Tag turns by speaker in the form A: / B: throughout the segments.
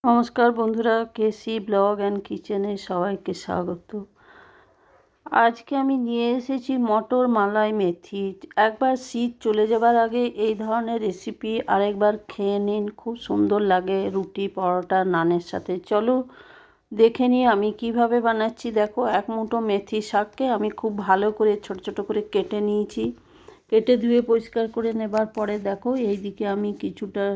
A: নমস্কার বন্ধুরা, কেসি blog and কিচেনে সবাইকে স্বাগত। আজকে আমি নিয়ে এসেছি মটর মালাই মেথি। একবার শীত চলে যাবার আগে এই ধরনের রেসিপি আরেকবার খেয়ে নিন, খুব সুন্দর লাগে রুটি, পরোটা, নানের সাথে। চলো দেখে নিই আমি কিভাবে বানাচ্ছি। দেখো, এক মুঠো মেথি শাককে আমি খুব ভালো করে ছোট ছোট করে কেটে নিয়েছি। কেটে ধুয়ে পরিষ্কার করে নেবার পরে দেখো, এইদিকে আমি কিছুটা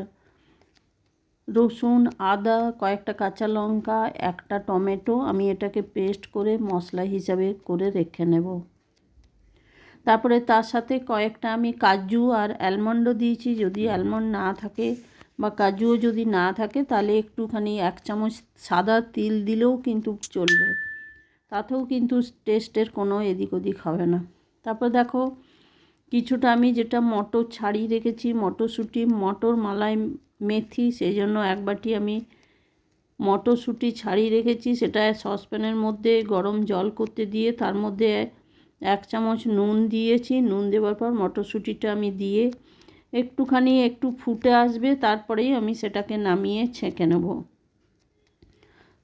A: রসুন, আদা, কয়েকটা কাঁচা লঙ্কা, একটা টমেটো আমি এটাকে পেস্ট করে মশলা হিসাবে করে রেখে নেব। তারপরে তার সাথে কয়েকটা আমি কাজু আর অ্যালমন্ডও দিয়েছি। যদি অ্যালমন্ড না থাকে বা কাজুও যদি না থাকে তাহলে একটুখানি 1 চামচ সাদা তিল দিলেও কিন্তু চলবে, তাতেও কিন্তু টেস্টের কোনো এদিক ওদিক হবে না। তারপর দেখো, কিছুটা আমি যেটা মটর ছাড়িয়ে রেখেছি, মটরশুঁটি, মটর মালাই মেথি, সেই জন্য 1 বাটি আমি মটরশুঁটি ছাড়িয়ে রেখেছি। সেটা সসপ্যানের মধ্যে গরম জল করতে দিয়ে তার মধ্যে 1 চামচ নুন দিয়েছি। নুন দেওয়ার পর মটরশুঁটিটা আমি দিয়ে একটু ফুটে আসবে, তারপরেই আমি সেটাকে নামিয়ে ছেঁকে নেব।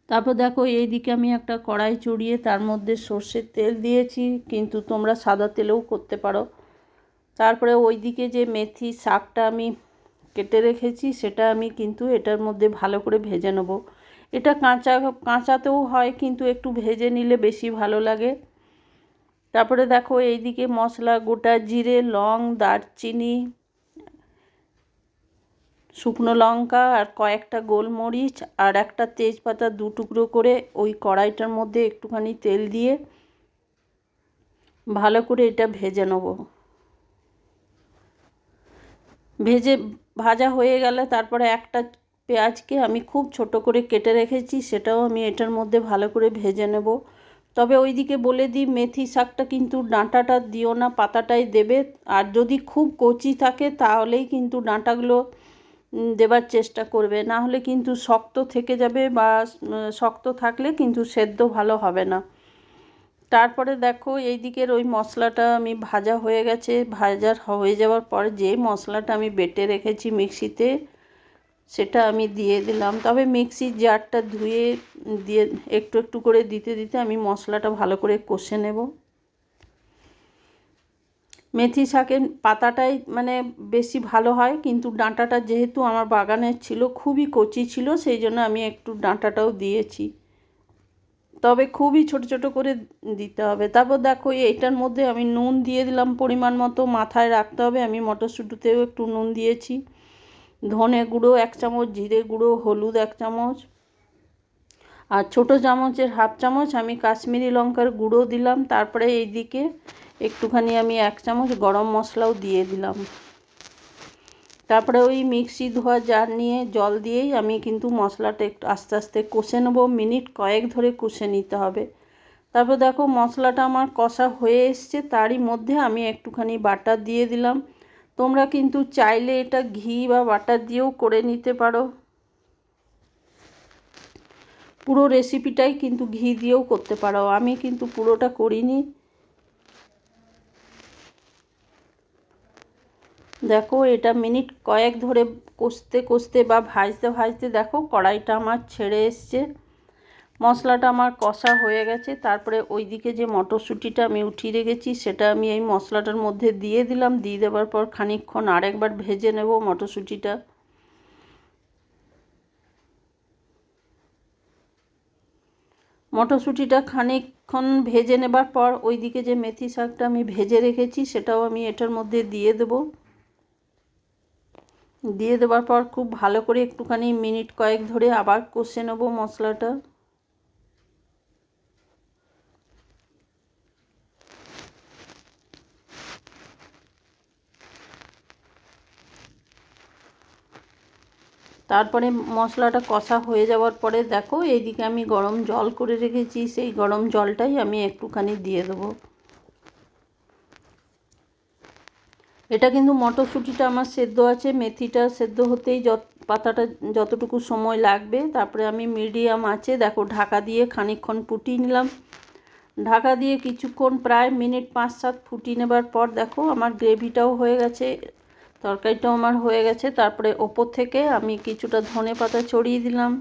A: তারপর দেখো, এইদিকে আমি একটা কড়াই চড়িয়ে তার মধ্যে সর্ষের তেল দিয়েছি, কিন্তু তোমরা সাদা তেলেও করতে পারো। তারপরে ওইদিকে যে মেথি শাকটা আমি কেটে রেখেছি সেটা আমি কিন্তু এটার মধ্যে ভালো করে ভেজে নেব। এটা কাঁচাতেও হয়, কিন্তু একটু ভেজে নিলে বেশি ভালো লাগে। তারপরে দেখো, এইদিকে মশলা, গোটা জিরে, লং, দারচিনি, শুকনো লঙ্কা আর কয়েকটা গোলমরিচ আর একটা তেজপাতা 2 টুকরো করে ওই কড়াইটার মধ্যে একটুখানি তেল দিয়ে ভালো করে এটা ভেজে নেব। ভাজা হয়ে গেলে তারপরে একটা পেঁয়াজকে আমি খুব ছোট করে কেটে রেখেছি, সেটাও আমি এটার মধ্যে ভালো করে ভেজে নেব। তবে ওইদিকে বলে দিই, মেথি শাকটা কিন্তু ডাঁটাটা দিও না, পাতাটাই দেবে। আর যদি খুব কচি থাকে তাহলেই কিন্তু ডাঁটাগুলো দেবার চেষ্টা করবে, না হলে কিন্তু শক্ত থেকে যাবে, বা শক্ত থাকলে কিন্তু সেদ্ধ ভালো হবে না। তারপরে দেখো, এই দিকের ওই মশলাটা আমি ভাজা হয়ে গেছে। ভাজা হয়ে যাওয়ার পর যে মশলাটা আমি বেটে রেখেছি মিক্সিতে, সেটা আমি দিয়ে দিলাম। তবে মিক্সির জারটা ধুয়ে দিয়ে একটু করে দিতে দিতে আমি মশলাটা ভালো করে কষে নেব। মেথি শাকের পাতাটাই মানে বেশি ভালো হয়, কিন্তু ডাঁটাটা যেহেতু আমার বাগানের ছিল, খুবই কচি ছিল, সেই জন্য আমি একটু ডাঁটাটাও দিয়েছি। তবে খুবই ছোট ছোট করে দিতে হবে। তারপর দেখো, এইটার মধ্যে আমি নুন দিয়ে দিলাম পরিমাণ মতো। মাথায় রাখতে হবে, আমি মটরশুঁটিতেও একটু নুন দিয়েছি। ধনে গুঁড়ো 1 চামচ, জিরে গুঁড়ো, হলুদ 1 চামচ, আর ছোটো চামচের 1/2 চামচ আমি কাশ্মীরি লঙ্কার গুঁড়ো দিলাম। তারপরে এইদিকে একটুখানি আমি 1 চামচ গরম মশলাও দিয়ে দিলাম। তারপরে ওই মিক্সি ধোয়া জার নিয়ে জল দিয়েই আমি কিন্তু মশলাটা একটু আস্তে আস্তে কষে নেব। মিনিট কয়েক ধরে কষে নিতে হবে। তারপর দেখো, মশলাটা আমার কষা হয়ে এসছে, তারই মধ্যে আমি একটুখানি বাটার দিয়ে দিলাম। তোমরা কিন্তু চাইলে এটা ঘি বা বাটার দিয়েও করে নিতে পারো। পুরো রেসিপিটাই কিন্তু ঘি দিয়েও করতে পারো, আমি কিন্তু পুরোটা করিনি। দেখো, এটা মিনিট কয়েক ধরে কষতে কষতে বা ভাজতে ভাজতে দেখো কড়াইটা আমার ছেড়ে এসছে, মশলাটা আমার কষা হয়ে গেছে। তারপরে ওইদিকে যে মটরশুঁটিটা আমি উঠিয়ে রেখেছি সেটা আমি এই মশলাটার মধ্যে দিয়ে দিলাম। দিয়ে দেওয়ার পর খানিকক্ষণ আরেকবার ভেজে নেব মটরশুঁটিটা। মটরশুঁটিটা খানিকক্ষণ ভেজে নেবার পর ওইদিকে যে মেথি শাকটা আমি ভেজে রেখেছি সেটাও আমি এটার মধ্যে দিয়ে দেব। দিয়ে দেওয়ার পর খুব ভালো করে একটুখানি মিনিট কয়েক ধরে আবার কষে নেব মশলাটা। তারপরে মশলাটা কষা হয়ে যাওয়ার পরে দেখো, এইদিকে আমি গরম জল করে রেখেছি, সেই গরম জলটাই আমি একটুখানি দিয়ে দেবো। এটা কিন্তু মটরশুঁটিটা আমার সেদ্ধ আছে, মেথিটা সেদ্ধ হতেই পাতাটা যতটুকু সময় লাগবে। তারপরে আমি মিডিয়াম আঁচে দেখো ঢাকা দিয়ে খানিকক্ষণ ফুটিয়ে নিলাম। ঢাকা দিয়ে কিছুক্ষণ প্রায় মিনিট 5-7 ফুটিয়ে নেবার পর দেখো আমার গ্রেভিটাও হয়ে গেছে, তরকারিটাও আমার হয়ে গেছে। তারপরে ওপর থেকে আমি কিছুটা ধনে পাতা ছড়িয়ে দিলাম।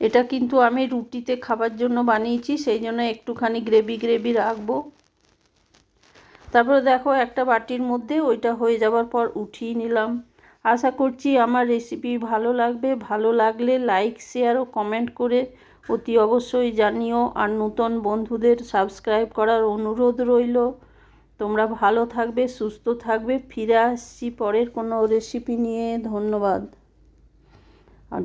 A: এটা কিন্তু আমি রুটিতে খাবার জন্য বানিয়েছি, সেই জন্য একটুখানি গ্রেভি গ্রেভি রাখবো। তারপরে দেখো একটা বাটির মধ্যে ওইটা হয়ে যাওয়ার পর উঠিয়ে নিলাম। আশা করছি আমার রেসিপি ভালো লাগবে। ভালো লাগলে লাইক শেয়ার ও কমেন্ট করে অতি অবশ্যই জানিও। আর নতুন বন্ধুদের সাবস্ক্রাইব করার অনুরোধ রইল। তোমরা ভালো থাকবে, সুস্থ থাকবে। ফিরে আসছি পরের কোনো রেসিপি নিয়ে। ধন্যবাদ আর